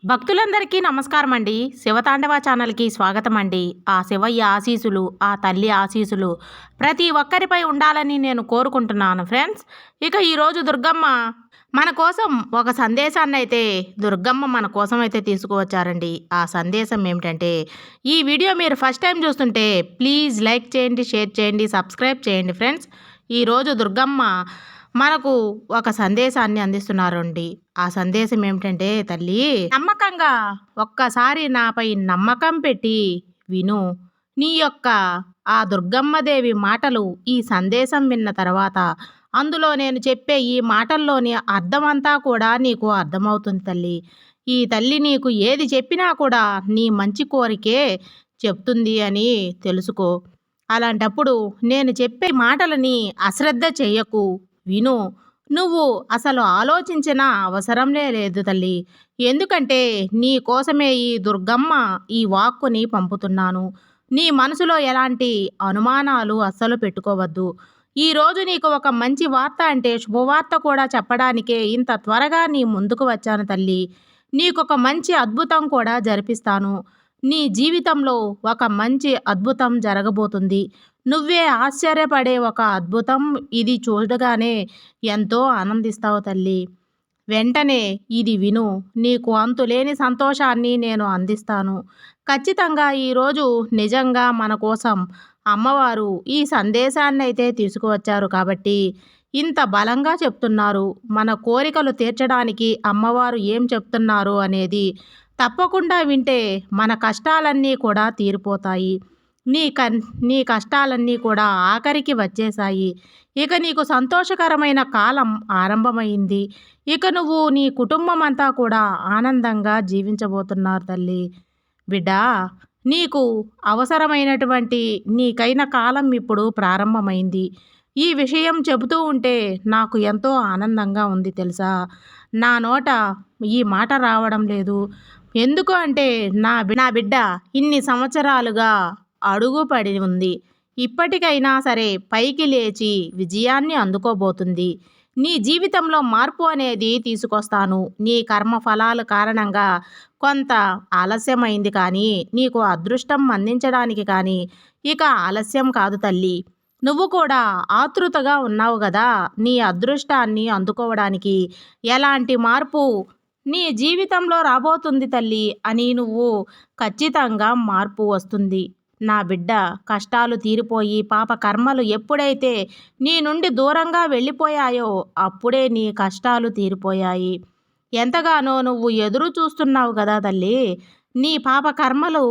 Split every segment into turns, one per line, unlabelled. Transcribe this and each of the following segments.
భక్తులందరికీ నమస్కారం అండి. శివతాండవ ఛానల్‌కి స్వాగతం అండి. ఆ శివయ్య ఆశీస్సులు, ఆ తల్లి ఆశీస్సులు ప్రతి ఒక్కరిపై ఉండాలని నేను కోరుకుంటున్నాను ఫ్రెండ్స్. ఇక ఈరోజు దుర్గమ్మ మన కోసం ఒక సందేశాన్నయితే దుర్గమ్మ మన కోసం అయితే తీసుకువచ్చారండి. ఆ సందేశం ఏమిటంటే, ఈ వీడియో మీరు ఫస్ట్ టైం చూస్తుంటే ప్లీజ్ లైక్ చేయండి, షేర్ చేయండి, సబ్స్క్రైబ్ చేయండి ఫ్రెండ్స్. ఈరోజు దుర్గమ్మ మనకు ఒక సందేశాన్ని అందిస్తున్నారండి. ఆ సందేశం ఏమిటంటే, తల్లి నమ్మకంగా ఒక్కసారి నాపై నమ్మకం పెట్టి విను. నీ యొక్క ఆ దుర్గమ్మదేవి మాటలు ఈ సందేశం విన్న తర్వాత అందులో నేను చెప్పే ఈ మాటల్లోని అర్థమంతా కూడా నీకు అర్థమవుతుంది తల్లి. ఈ తల్లి నీకు ఏది చెప్పినా కూడా నీ మంచి కోరికే చెప్తుంది అని తెలుసుకో. అలాంటప్పుడు నేను చెప్పే మాటలని అశ్రద్ధ చెయ్యకు, విను. నువ్వు అసలు ఆలోచించిన అవసరంలే లేదు తల్లి. ఎందుకంటే నీ కోసమే ఈ దుర్గమ్మ ఈ వాక్కుని పంపుతున్నాను. నీ మనసులో ఎలాంటి అనుమానాలు అస్సలు పెట్టుకోవద్దు. ఈరోజు నీకు ఒక మంచి వార్త అంటే శుభవార్త కూడా చెప్పడానికే ఇంత త్వరగా నీ ముందుకు వచ్చాను తల్లి. నీకొక మంచి అద్భుతం కూడా జరిపిస్తాను. నీ జీవితంలో ఒక మంచి అద్భుతం జరగబోతుంది. నువ్వే ఆశ్చర్యపడే ఒక అద్భుతం ఇది చూడగానే ఎంతో ఆనందిస్తావు తల్లి. వెంటనే ఇది విను. నీకు అంతులేని సంతోషాన్ని నేను అందిస్తాను. ఖచ్చితంగా ఈరోజు నిజంగా మన కోసం అమ్మవారు ఈ సందేశాన్నైతే తీసుకువచ్చారు కాబట్టి ఇంత బలంగా చెప్తున్నారు. మన కోరికలు తీర్చడానికి అమ్మవారు ఏం చెప్తున్నారు అనేది తప్పకుండా వింటే మన కష్టాలన్నీ కూడా తీరిపోతాయి. నీ కన్ నీ కష్టాలన్నీ కూడా ఆఖరికి వచ్చేశాయి. ఇక నీకు సంతోషకరమైన కాలం ఆరంభమైంది. ఇక నువ్వు నీ కుటుంబం అంతా కూడా ఆనందంగా జీవించబోతున్నారు తల్లి. బిడ్డా, నీకు అవసరమైనటువంటి నీకైన కాలం ఇప్పుడు ప్రారంభమైంది. ఈ విషయం చెబుతూ ఉంటే నాకు ఎంతో ఆనందంగా ఉంది తెలుసా? నా నోట ఈ మాట రావడం లేదు. ఎందుకు అంటే నా బిడ్డ ఇన్ని సంవత్సరాలుగా అడుగుపడి ఉంది. ఇప్పటికైనా సరే పైకి లేచి విజయాన్ని అందుకోబోతుంది. నీ జీవితంలో మార్పు అనేది తీసుకొస్తాను. నీ కర్మ ఫలాల కారణంగా కొంత ఆలస్యమైంది కానీ నీకు అదృష్టం అందించడానికి కానీ ఇక ఆలస్యం కాదు తల్లి. నువ్వు కూడా ఆతృతగా ఉన్నావు గదా! నీ అదృష్టాన్ని అందుకోవడానికి ఎలాంటి మార్పు నీ జీవితంలో రాబోతుంది తల్లి అని నువ్వు ఖచ్చితంగా మార్పు వస్తుంది. నా బిడ్డ కష్టాలు తీరిపోయి పాప కర్మలు ఎప్పుడైతే నీ నుండి దూరంగా వెళ్ళిపోయాయో అప్పుడే నీ కష్టాలు తీరిపోయాయి. ఎంతగానో నువ్వు ఎదురు చూస్తున్నావు కదా తల్లి. నీ పాప కర్మలు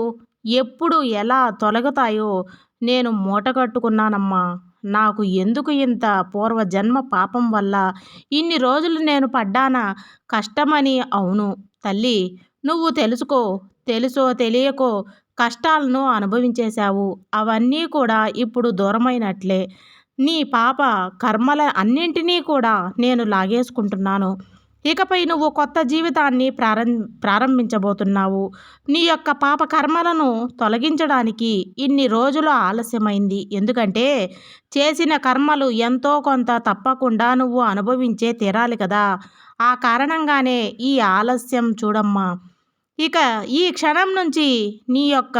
ఎప్పుడు ఎలా తొలగుతాయో నేను మూటగట్టుకున్నానమ్మా. నాకు ఎందుకు ఇంత పూర్వజన్మ పాపం వల్ల ఇన్ని రోజులు నేను పడ్డానా కష్టమని. అవును తల్లి, నువ్వు తెలుసుకో, తెలుసో తెలియకో కష్టాలను అనుభవించేశావు. అవన్నీ కూడా ఇప్పుడు దూరమైనట్లే. నీ పాప కర్మల అన్నింటినీ కూడా నేను లాగేసుకుంటున్నాను. ఇకపై నువ్వు కొత్త జీవితాన్ని ప్రారంభించబోతున్నావు. నీ యొక్క పాప కర్మలను తొలగించడానికి ఇన్ని రోజులు ఆలస్యమైంది. ఎందుకంటే చేసిన కర్మలు ఎంతో కొంత తప్పకుండా నువ్వు అనుభవించే తీరాలి కదా! ఆ కారణంగానే ఈ ఆలస్యం చూడమ్మా. ఇక ఈ క్షణం నుంచి నీ యొక్క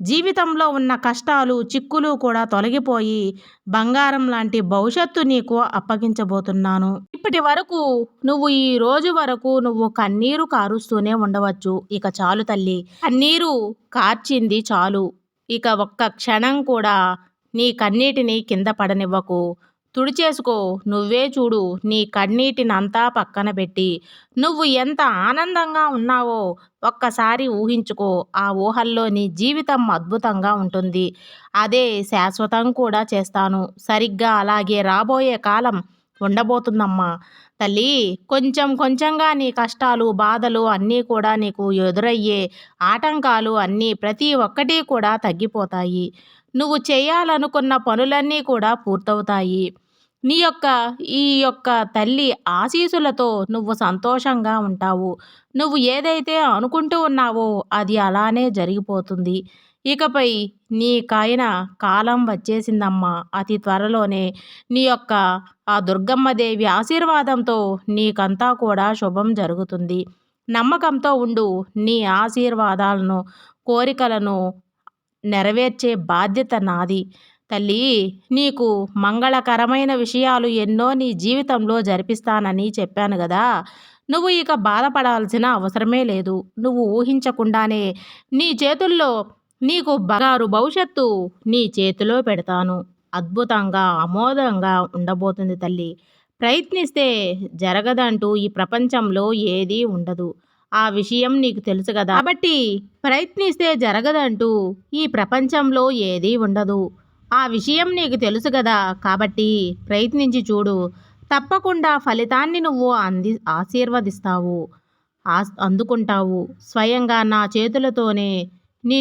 జీవితంలో ఉన్న కష్టాలు, చిక్కులు కూడా తొలగిపోయి బంగారం లాంటి భవిష్యత్తు నీకు అప్పగించబోతున్నాను. ఇప్పటి వరకు నువ్వు ఈ రోజు వరకు నువ్వు కన్నీరు కారుస్తూనే ఉండవచ్చు. ఇక చాలు తల్లి. కన్నీరు కార్చింది చాలు. ఇక ఒక్క క్షణం కూడా నీ కన్నీటిని కింద పడనివ్వకు. తుడిచేసుకో. నువ్వే చూడు, నీ కన్నీటినంతా పక్కన పెట్టి నువ్వు ఎంత ఆనందంగా ఉన్నావో ఒక్కసారి ఊహించుకో. ఆ ఊహల్లో నీ జీవితం అద్భుతంగా ఉంటుంది. అదే శాశ్వతం కూడా చేస్తాను. సరిగ్గా అలాగే రాబోయే కాలం ఉండబోతుందమ్మా. తల్లి, కొంచెం కొంచెంగా నీ కష్టాలు, బాధలు అన్నీ కూడా నీకు ఎదురయ్యే ఆటంకాలు అన్నీ ప్రతి ఒక్కటి కూడా తగ్గిపోతాయి. నువ్వు చేయాలనుకున్న పనులన్నీ కూడా పూర్తవుతాయి. ఈ యొక్క తల్లి ఆశీస్సులతో నువ్వు సంతోషంగా ఉంటావు. నువ్వు ఏదైతే అనుకుంటూ ఉన్నావో అది అలానే జరిగిపోతుంది. ఇకపై నీకైన కాలం వచ్చేసిందమ్మా. అతి త్వరలోనే నీ యొక్క ఆ దుర్గమ్మ దేవి ఆశీర్వాదంతో నీకంతా కూడా శుభం జరుగుతుంది. నమ్మకంతో ఉండు. నీ ఆశీర్వాదాలను, కోరికలను నెరవేర్చే బాధ్యత నాది. తల్లీ, నీకు మంగళకరమైన విషయాలు ఎన్నో నీ జీవితంలో జరిపిస్తానని చెప్పాను గదా! నువ్వు ఇక బాధపడాల్సిన అవసరమే లేదు. నువ్వు ఊహించకుండానే నీ చేతుల్లో నీకు బంగారు భవిష్యత్తు నీ చేతిలో పెడతాను. అద్భుతంగా, అమోఘంగా ఉండబోతుంది తల్లి. ప్రయత్నిస్తే జరగదంటూ ఈ ప్రపంచంలో ఏదీ ఉండదు. ఆ విషయం నీకు తెలుసు గదా! కాబట్టి ప్రయత్నిస్తే జరగదంటూ ఈ ప్రపంచంలో ఏదీ ఉండదు. ఆ విషయం నీకు తెలుసు గదా! కాబట్టి ప్రయత్నించి చూడు. తప్పకుండా ఫలితాన్ని నువ్వు ఆశీర్వదిస్తావు. అందుకుంటావు. స్వయంగా నా చేతులతోనే నీ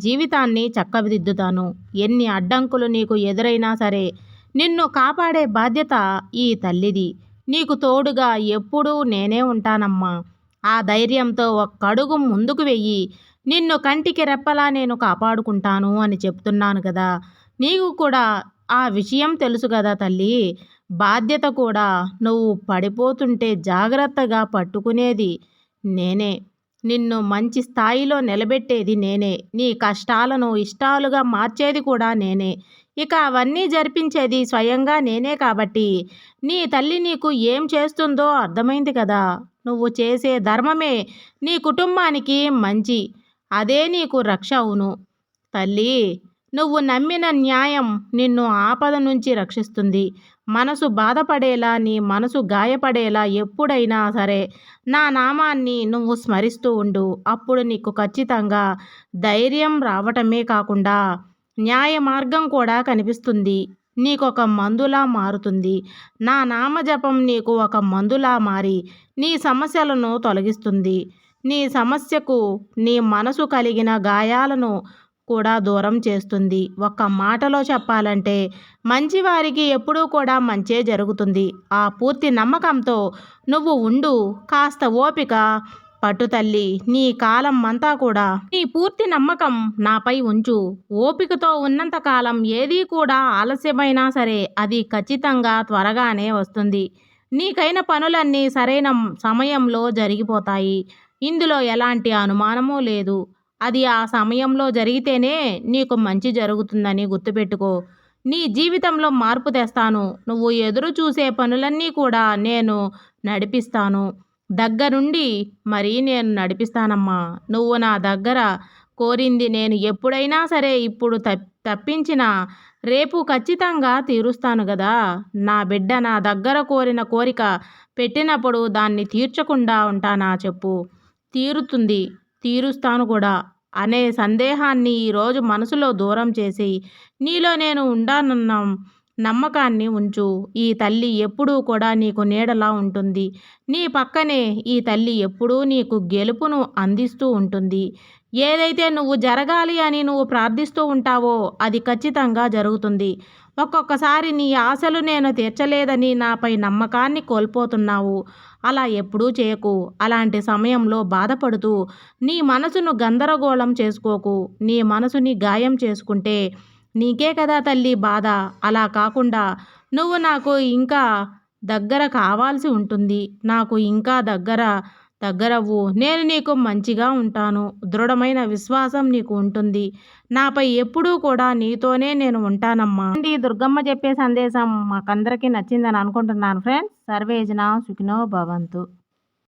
జీవితాన్ని చక్కదిద్దుతాను. ఎన్ని అడ్డంకులు నీకు ఎదురైనా సరే నిన్ను కాపాడే బాధ్యత ఈ తల్లిది. నీకు తోడుగా ఎప్పుడూ నేనే ఉంటానమ్మా. ఆ ధైర్యంతో ఒక్కడుగు ముందుకు వెయ్యి. నిన్ను కంటికి రెప్పలా నేను కాపాడుకుంటాను అని చెప్తున్నాను కదా! నీకు కూడా ఆ విషయం తెలుసు కదా తల్లి. బాధ్యత కూడా నువ్వు పడిపోతుంటే జాగ్రత్తగా పట్టుకునేది నేనే. నిన్ను మంచి స్థాయిలో నిలబెట్టేది నేనే. నీ కష్టాలను ఇష్టాలుగా మార్చేది కూడా నేనే. ఇక అవన్నీ జరిపించేది స్వయంగా నేనే కాబట్టి నీ తల్లి నీకు ఏం చేస్తుందో అర్థమైంది కదా! నువ్వు చేసే ధర్మమే నీ కుటుంబానికి మంచి. అదే నీకు రక్ష అవును. తల్లీ, నువ్వు నమ్మిన న్యాయం నిన్ను ఆపద నుంచి రక్షిస్తుంది. మనసు బాధపడేలా, నీ మనసు గాయపడేలా ఎప్పుడైనా సరే నా నామాన్ని నువ్వు స్మరిస్తూ ఉండు. అప్పుడు నీకు ఖచ్చితంగా ధైర్యం రావటమే కాకుండా న్యాయ మార్గం కూడా కనిపిస్తుంది. నీకొక మందులా మారుతుంది. నా నామజపం నీకు ఒక మందులా మారి నీ సమస్యలను తొలగిస్తుంది. నీ సమస్యకు నీ మనసు కలిగిన గాయాలను కూడా దూరం చేస్తుంది. ఒక్క మాటలో చెప్పాలంటే మంచివారికి ఎప్పుడూ కూడా మంచే జరుగుతుంది. ఆ పూర్తి నమ్మకంతో నువ్వు ఉండు. కాస్త ఓపిక పట్టు తల్లి. నీ కాలం అంతా కూడా నీ పూర్తి నమ్మకం నాపై ఉంచు. ఓపికతో ఉన్నంత కాలం ఏదీ కూడా ఆలస్యమైనా సరే అది ఖచ్చితంగా త్వరగానే వస్తుంది. నీకైన పనులన్నీ సరైన సమయంలో జరిగిపోతాయి. ఇందులో ఎలాంటి అనుమానమూ లేదు. అది ఆ సమయంలో జరిగితేనే నీకు మంచి జరుగుతుందని గుర్తుపెట్టుకో. నీ జీవితంలో మార్పు తెస్తాను. నువ్వు ఎదురు చూసే పనులన్నీ కూడా నేను నడిపిస్తాను. దగ్గరుండి మరీ నేను నడిపిస్తానమ్మా. నువ్వు నా దగ్గర కోరింది నేను ఎప్పుడైనా సరే ఇప్పుడు తప్పించిన రేపు ఖచ్చితంగా తీరుస్తాను గదా! నా బిడ్డ నా దగ్గర కోరిన కోరిక పెట్టినప్పుడు దాన్ని తీర్చకుండా ఉంటానా చెప్పు? తీరుతుంది. తీరుస్తాను కూడా అనే సందేహాన్ని ఈరోజు మనసులో దూరం చేసి నీలో నేను ఉండానన్న నమ్మకాన్ని ఉంచు. ఈ తల్లి ఎప్పుడూ కూడా నీకు నీడలా ఉంటుంది. నీ పక్కనే ఈ తల్లి ఎప్పుడూ నీకు గెలుపును అందిస్తూ ఉంటుంది. ఏదైతే నువ్వు జరగాలి అని నువ్వు ప్రార్థిస్తూ ఉంటావో అది ఖచ్చితంగా జరుగుతుంది. ఒక్కొక్కసారి నీ ఆశలు నేను తీర్చలేదని నాపై నమ్మకాన్ని కోల్పోతున్నావు. అలా ఎప్పుడూ చేయకు. అలాంటి సమయంలో బాధపడుతూ నీ మనసును గందరగోళం చేసుకోకు. నీ మనసుని గాయం చేసుకుంటే నీకే కదా తల్లి బాధ. అలా కాకుండా నువ్వు నాకు ఇంకా దగ్గర కావాల్సి ఉంటుంది. నాకు ఇంకా దగ్గరవ్వు. నేను నీకు మంచిగా ఉంటాను. దృఢమైన విశ్వాసం నీకు ఉంటుంది. నాపై ఎప్పుడూ కూడా నీతోనే నేను ఉంటానమ్మా. దుర్గమ్మ చెప్పే సందేశం మాకందరికీ నచ్చిందని అనుకుంటున్నాను ఫ్రెండ్స్. సర్వేజన సుఖినో భవంతు.